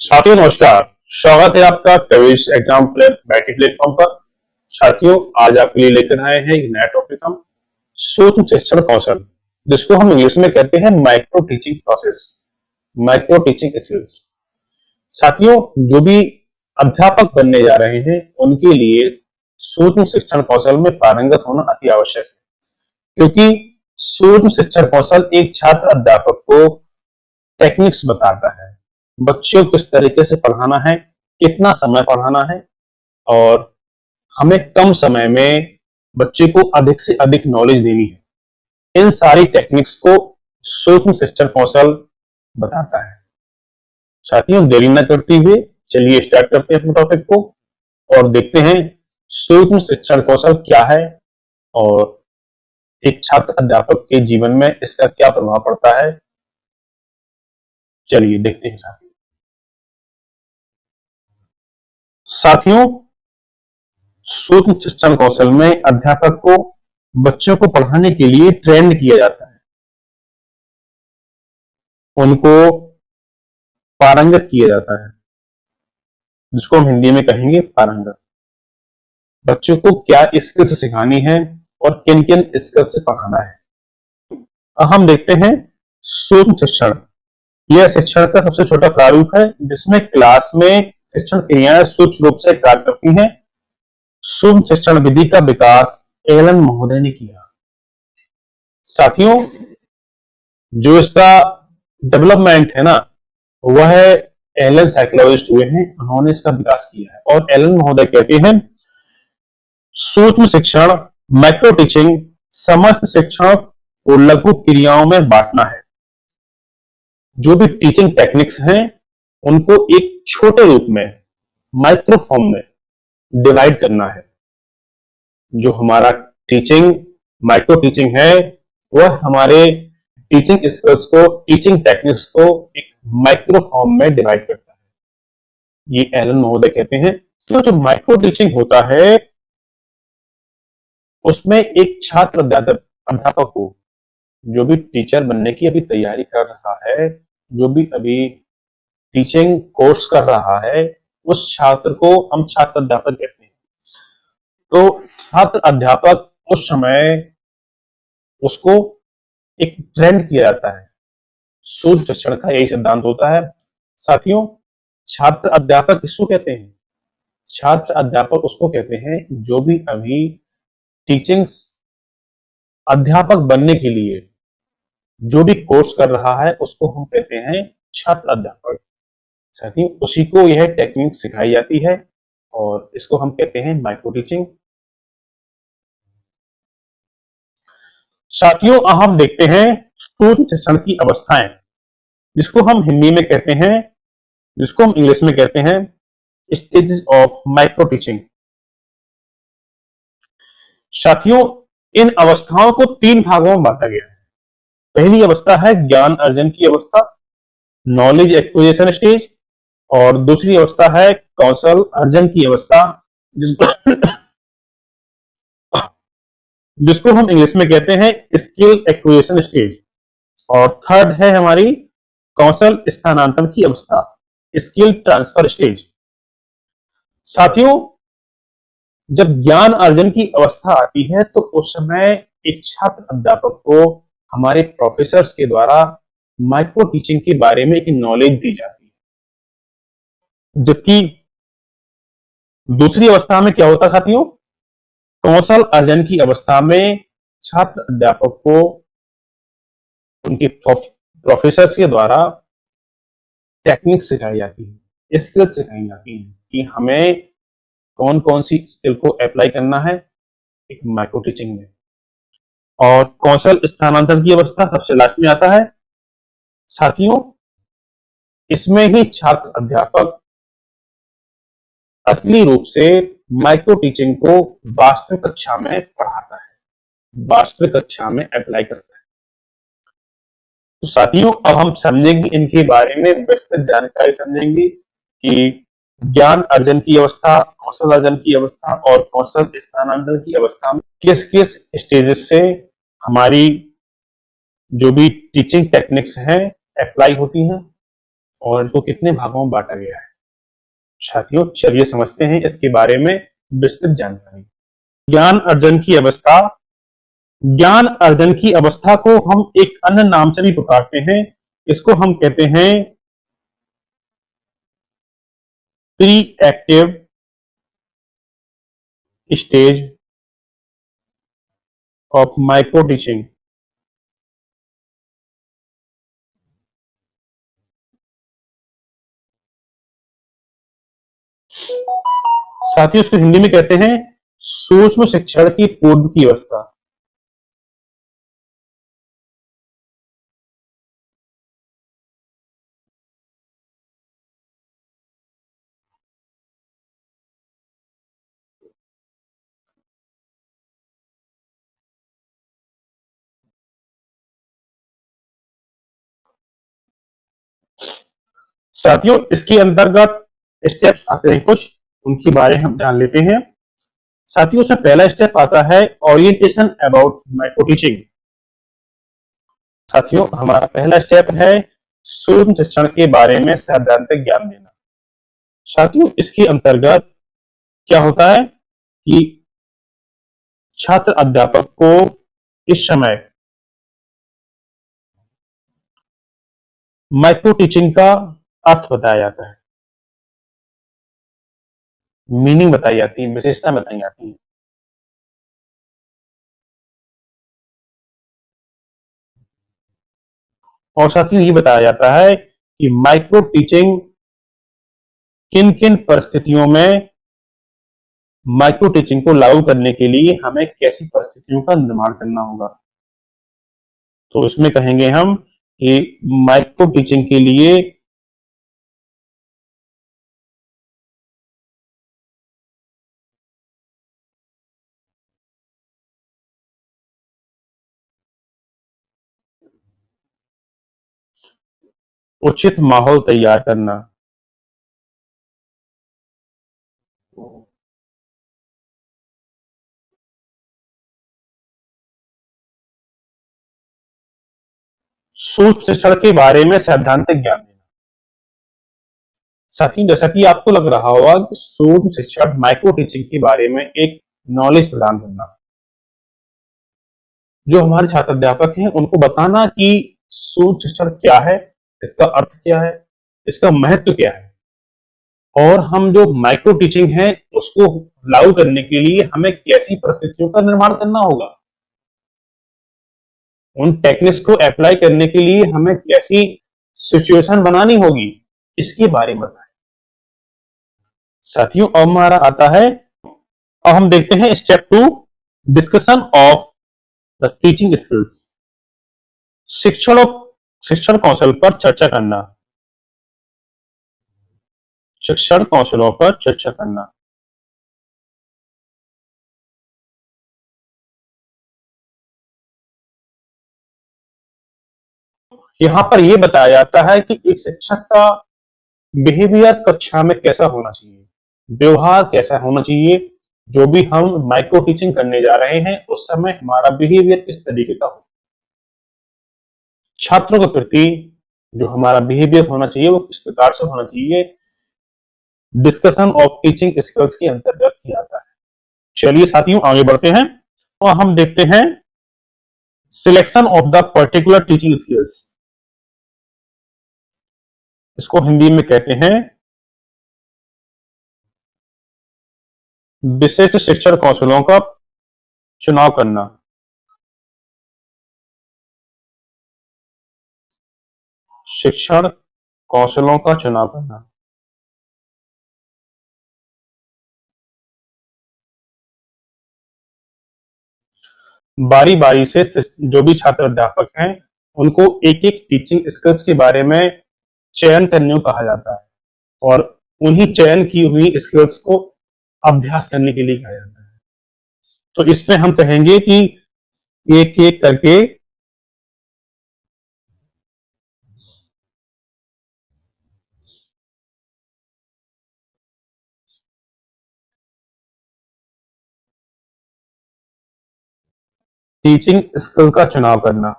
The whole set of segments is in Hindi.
साथियों नमस्कार। स्वागत है आपका क्विज एग्जाम बैटरी प्लेटफॉर्म पर। साथियों आज आपके लिए लेकर आए हैं एक नया टॉपिक हम सूक्ष्म शिक्षण कौशल, जिसको हम इंग्लिश में कहते हैं micro teaching process, micro teaching skills. साथियों जो भी अध्यापक बनने जा रहे हैं उनके लिए सूक्ष्म शिक्षण कौशल में पारंगत होना अति आवश्यक है, क्योंकि सूक्ष्म शिक्षण कौशल एक छात्र अध्यापक को टेक्निक्स बताता है। बच्चों को किस तरीके से पढ़ाना है, कितना समय पढ़ाना है और हमें कम समय में बच्चे को अधिक से अधिक नॉलेज देनी है। इन सारी टेक्निक्स को सूक्ष्म शिक्षण कौशल बताता है। साथियों देरी न करते हुए चलिए स्टार्ट करते हैं अपने टॉपिक को और देखते हैं सूक्ष्म शिक्षण कौशल क्या है और एक छात्र अध्यापक के जीवन में इसका क्या प्रभाव पड़ता है। चलिए देखते हैं साथियों सूक्ष्म शिक्षण कौशल में अध्यापक को बच्चों को पढ़ाने के लिए ट्रेंड किया जाता है, उनको पारंगत किया जाता है, जिसको हम हिंदी में कहेंगे पारंगत। बच्चों को क्या स्किल्स सिखानी है और किन किन स्किल्स से पढ़ाना है। अब हम देखते हैं सूक्ष्म शिक्षण। यह शिक्षण का सबसे छोटा प्रारूप है जिसमें क्लास में शिक्षण क्रियाएं सूक्ष्म रूप से कार्य करती हैं। सूक्ष्म शिक्षण विधि का विकास एलन महोदय ने किया। साथियों जो इसका डेवलपमेंट है ना, वह एलन साइकोलॉजिस्ट हुए हैं, उन्होंने इसका विकास किया है। और एलन महोदय कहते हैं सूक्ष्म शिक्षण माइक्रो टीचिंग समस्त शिक्षण को लघु क्रियाओं में बांटना है। जो भी टीचिंग टेक्निक्स हैं उनको एक छोटे रूप में माइक्रो फॉर्म में डिवाइड करना है। जो हमारा टीचिंग माइक्रो टीचिंग है वह हमारे टीचिंग स्किल्स को, टीचिंग टेक्निक्स को एक माइक्रो फॉर्म में डिवाइड करता है। ये एलन महोदय कहते हैं। तो जो माइक्रो टीचिंग होता है उसमें एक छात्र अध्यापक को, जो भी टीचर बनने की अभी तैयारी कर रहा है, जो भी अभी टीचिंग कोर्स कर रहा है, उस छात्र को हम छात्र अध्यापक कहते हैं। तो छात्र अध्यापक उस समय उसको एक ट्रेंड किया जाता है। सूक्ष्म शिक्षण का यही सिद्धांत होता है। साथियों छात्र अध्यापक किसको कहते हैं? छात्र अध्यापक उसको कहते हैं जो भी अभी टीचिंग्स अध्यापक बनने के लिए जो भी कोर्स कर रहा है उसको हम कहते हैं छात्र अध्यापक। साथियों उसी को यह टेक्निक सिखाई जाती है और इसको हम कहते हैं माइक्रो टीचिंग। साथियों हम देखते हैं सूक्ष्म शिक्षण की अवस्थाएं, जिसको हम हिंदी में कहते हैं, जिसको हम इंग्लिश में कहते हैं स्टेजेस ऑफ माइक्रो टीचिंग। साथियों इन अवस्थाओं को 3 भागों में बांटा गया है। पहली अवस्था है ज्ञान अर्जन की अवस्था, नॉलेज एक्विजिशन स्टेज, और दूसरी अवस्था है कौशल अर्जन की अवस्था, जिसको हम इंग्लिश में कहते हैं स्किल एक्विजिशन स्टेज, और थर्ड है हमारी कौशल स्थानांतरण की अवस्था, स्किल ट्रांसफर स्टेज। साथियों जब ज्ञान अर्जन की अवस्था आती है तो उस समय एक छात्र अध्यापक को हमारे प्रोफेसर्स के द्वारा माइक्रो टीचिंग के बारे में एक नॉलेज दी जाती है। जबकि दूसरी अवस्था में क्या होता साथियों? कौशल अर्जन की अवस्था में छात्र अध्यापक को उनके प्रोफेसर्स के द्वारा टेक्निक सिखाई जाती है, स्किल सिखाई जाती है कि हमें कौन कौन सी स्किल को अप्लाई करना है एक माइक्रो टीचिंग में। और कौशल स्थानांतरण की अवस्था सबसे लास्ट में आता है। साथियों इसमें ही छात्र अध्यापक असली रूप से माइक्रो टीचिंग को वास्तविक कक्षा में पढ़ाता है, वास्तविक कक्षा में अप्लाई करता है। तो साथियों अब हम समझेंगे इनके बारे में विस्तृत जानकारी समझेंगे कि ज्ञान अर्जन की अवस्था, कौशल अर्जन की अवस्था और कौशल स्थानांतरण की अवस्था में किस किस स्टेजेस से हमारी जो भी टीचिंग टेक्निक्स हैं अप्लाई होती हैं। और इनको कितने भागों में बांटा गया है। साथियों चलिए समझते हैं इसके बारे में विस्तृत जानकारी। ज्ञान अर्जन की अवस्था। ज्ञान अर्जन की अवस्था को हम एक अन्य नाम से भी पुकारते हैं। इसको हम कहते हैं pre active stage of micro teaching. साथियों इसको हिंदी में कहते हैं सूक्ष्म शिक्षण की पूर्व की अवस्था। साथियों इसके अंतर्गत स्टेप्स आते हैं कुछ, उनके बारे में हम जान लेते हैं। साथियों उसमें पहला स्टेप आता है ओरिएंटेशन अबाउट माइक्रो टीचिंग। साथियों हमारा पहला स्टेप है सूक्ष्म शिक्षण के बारे में सैद्धांतिक ज्ञान देना। साथियों इसके अंतर्गत क्या होता है कि छात्र अध्यापक को इस समय माइक्रो टीचिंग का अर्थ बताया जाता है, मीनिंग बताई जाती है, विशेषता बताई जाती है। और साथियों ये बताया जाता है कि माइक्रो टीचिंग किन किन परिस्थितियों में माइक्रो टीचिंग को लागू करने के लिए हमें कैसी परिस्थितियों का निर्माण करना होगा। तो इसमें कहेंगे हम कि माइक्रो टीचिंग के लिए उचित माहौल तैयार करना। सूक्ष्म शिक्षण के बारे में सैद्धांतिक ज्ञान देना। साथ ही जैसा कि आपको लग रहा होगा कि सूक्ष्म शिक्षण माइक्रो टीचिंग के बारे में एक नॉलेज प्रदान करना, जो हमारे छात्र अध्यापक हैं उनको बताना कि सूक्ष्म शिक्षण क्या है, इसका अर्थ क्या है, इसका महत्व क्या है, और हम जो माइक्रो टीचिंग है उसको लागू करने के लिए हमें कैसी परिस्थितियों का निर्माण करना होगा, उन टेक्निक्स को अप्लाई करने के लिए हमें कैसी सिचुएशन बनानी होगी, इसके बारे में बताएं। साथियों अब हमारा आता है, अब हम देखते हैं step 2, discussion of the teaching skills. शिक्षण शिक्षण कौशल पर चर्चा करना। शिक्षण कौशलों पर चर्चा करना। यहां पर यह बताया जाता है कि एक शिक्षक का बिहेवियर कक्षा में कैसा होना चाहिए, व्यवहार कैसा होना चाहिए, जो भी हम माइक्रो टीचिंग करने जा रहे हैं उस समय हमारा बिहेवियर किस तरीके का हो, छात्रों के प्रति जो हमारा बिहेवियर होना चाहिए वो किस प्रकार से होना चाहिए, डिस्कशन ऑफ टीचिंग स्किल्स के अंतर्गत किया जाता है। चलिए साथियों आगे बढ़ते हैं और हम देखते हैं selection of the particular teaching skills. इसको हिंदी में कहते हैं विशिष्ट शिक्षण कौशलों का चुनाव करना। शिक्षण कौशलों का चुनाव करना। बारी बारी से जो भी छात्र अध्यापक हैं उनको एक एक टीचिंग स्किल्स के बारे में चयन करने को कहा जाता है और उन्हीं चयन की हुई स्किल्स को अभ्यास करने के लिए कहा जाता है। तो इसमें हम कहेंगे कि एक एक करके टीचिंग स्किल का चुनाव करना।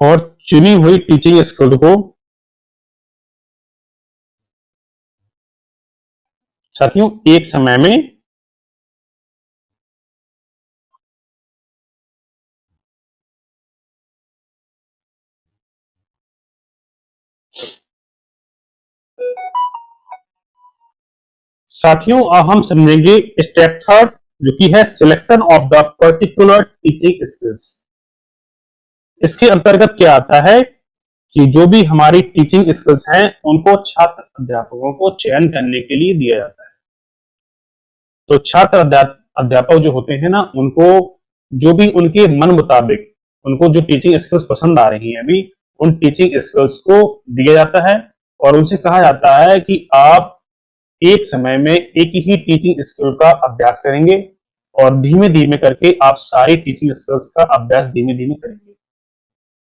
और चुनी हुई टीचिंग स्किल को साथियों एक समय में साथियों अब हम समझेंगे स्टेप थर्ड, जो कि है selection of the particular teaching skills. इसके अंतर्गत क्या आता है कि जो भी हमारी टीचिंग स्किल्स हैं उनको छात्र अध्यापकों को चयन करने के लिए दिया जाता है। तो छात्र अध्यापक जो होते हैं ना, उनको जो भी उनके मन मुताबिक उनको जो टीचिंग स्किल्स पसंद आ रही हैं अभी, उन टीचिंग स्किल्स को दिया जाता है और उनसे कहा जाता है कि आप एक समय में एक ही टीचिंग स्किल का अभ्यास करेंगे और धीमे धीमे करके आप सारी टीचिंग स्किल्स का अभ्यास धीमे धीमे करेंगे।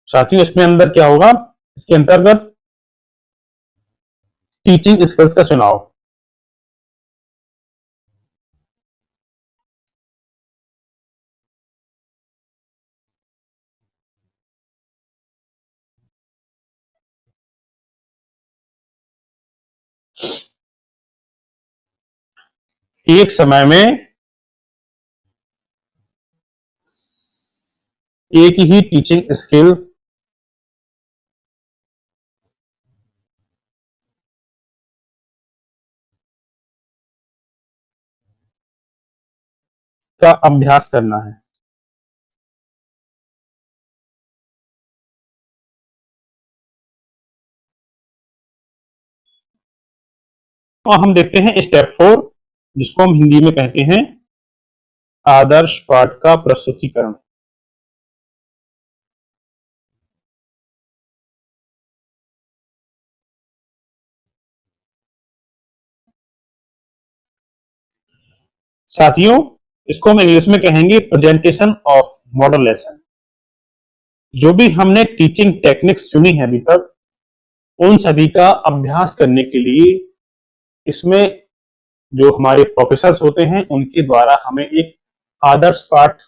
साथियों इसमें अंदर क्या होगा, इसके अंतर्गत टीचिंग स्किल्स का चुनाव। एक समय में एक ही टीचिंग स्किल का अभ्यास करना है। तो हम देखते हैं स्टेप 4, जिसको हम हिंदी में कहते हैं आदर्श पाठ का प्रस्तुतिकरण। साथियों इसको हम इंग्लिश में कहेंगे प्रेजेंटेशन ऑफ मॉडल लेसन। जो भी हमने टीचिंग टेक्निक्स चुनी है अभी तक, उन सभी का अभ्यास करने के लिए इसमें जो हमारे प्रोफेसर होते हैं उनके द्वारा हमें एक आदर्श पाठ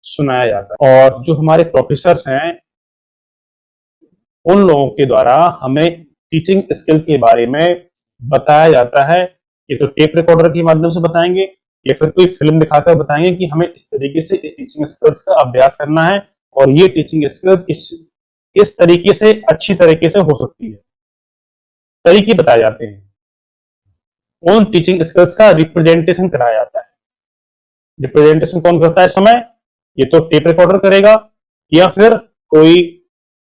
सुनाया जाता है और जो हमारे प्रोफेसर हैं उन लोगों के द्वारा हमें टीचिंग स्किल के बारे में बताया जाता है। ये तो टेप रिकॉर्डर के माध्यम से बताएंगे या फिर कोई फिल्म दिखाकर बताएंगे कि हमें इस तरीके से इस टीचिंग स्किल्स का अभ्यास करना है और ये टीचिंग स्किल्स इस तरीके से अच्छी तरीके से हो सकती है। तरीके बताए जाते हैं, उन टीचिंग स्किल्स का रिप्रेजेंटेशन कराया जाता है। रिप्रेजेंटेशन कौन करता है इस समय, ये तो टेप रिकॉर्डर करेगा या फिर कोई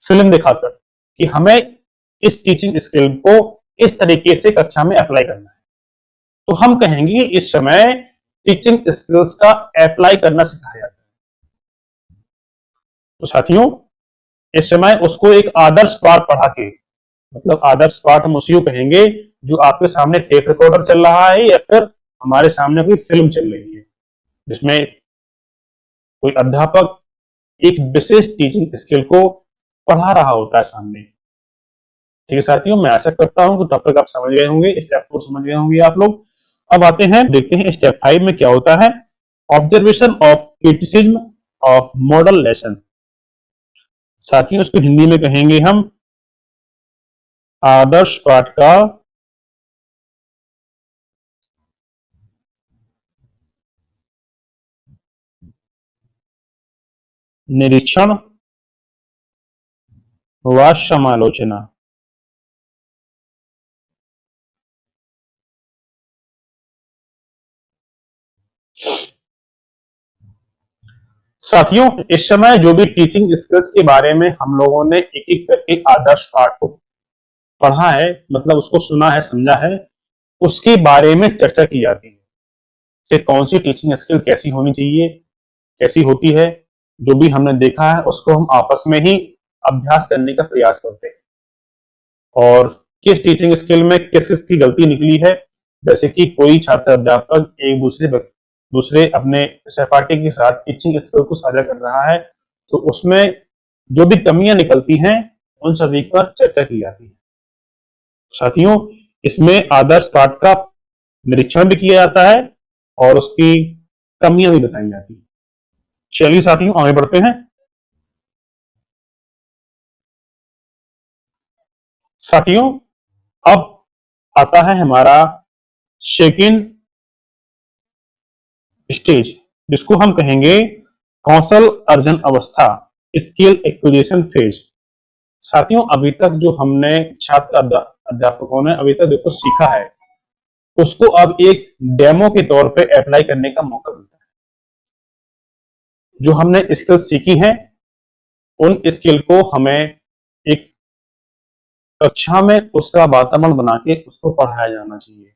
फिल्म दिखाकर कि हमें इस टीचिंग स्किल को इस तरीके से कक्षा में अप्लाई करना है। तो हम कहेंगे इस समय टीचिंग स्किल्स का अप्लाई करना सिखाया जाता है। तो साथियों इस समय उसको एक आदर्श पाठ पढ़ा के, मतलब आदर्श पाठ हम उसी को कहेंगे जो आपके सामने टेप रिकॉर्डर चल रहा है या फिर हमारे सामने कोई फिल्म चल रही है जिसमें कोई अध्यापक एक विशेष टीचिंग स्किल को पढ़ा रहा होता है सामने। ठीक है साथियों, मैं आशा करता हूं कि टॉपिक आप समझ गए होंगे, स्टेप 4 समझ गए होंगे आप लोग। अब आते हैं, देखते हैं स्टेप 5 में क्या होता है, observation of criticism of model lesson. साथियों इसको हिंदी में कहेंगे हम आदर्श पाठ का निरीक्षण व समालोचना। साथियों इस समय जो भी टीचिंग स्किल्स के बारे में हम लोगों ने एक एक करके आदर्श पाठ को पढ़ा है, मतलब उसको सुना है, समझा है, उसके बारे में चर्चा की जाती है कि कौन सी टीचिंग स्किल कैसी होनी चाहिए, कैसी होती है। जो भी हमने देखा है उसको हम आपस में ही अभ्यास करने का प्रयास करते हैं और किस टीचिंग स्किल में किस किस की गलती निकली है, जैसे कि कोई छात्र अध्यापक एक दूसरे अपने सहपाठी के साथ टीचिंग स्किल को साझा कर रहा है तो उसमें जो भी कमियां निकलती हैं उन सभी पर चर्चा की जाती है। साथियों इसमें आदर्श पाठ का निरीक्षण भी किया जाता है और उसकी कमियां भी बताई जाती है। चलिए साथियों आगे बढ़ते हैं। साथियों, अब आता है हमारा सेकंड स्टेज, जिसको हम कहेंगे कौशल अर्जन अवस्था, स्किल एक्विजिशन फेज। साथियों, अभी तक जो हमने छात्र अध्यापकों ने अभी तक देखो सीखा है, उसको अब एक डेमो के तौर पे अप्लाई करने का मौका मिलता है। जो हमने स्किल सीखी हैं, उन स्किल को हमें एक कक्षा में उसका वातावरण बना के उसको पढ़ाया जाना चाहिए।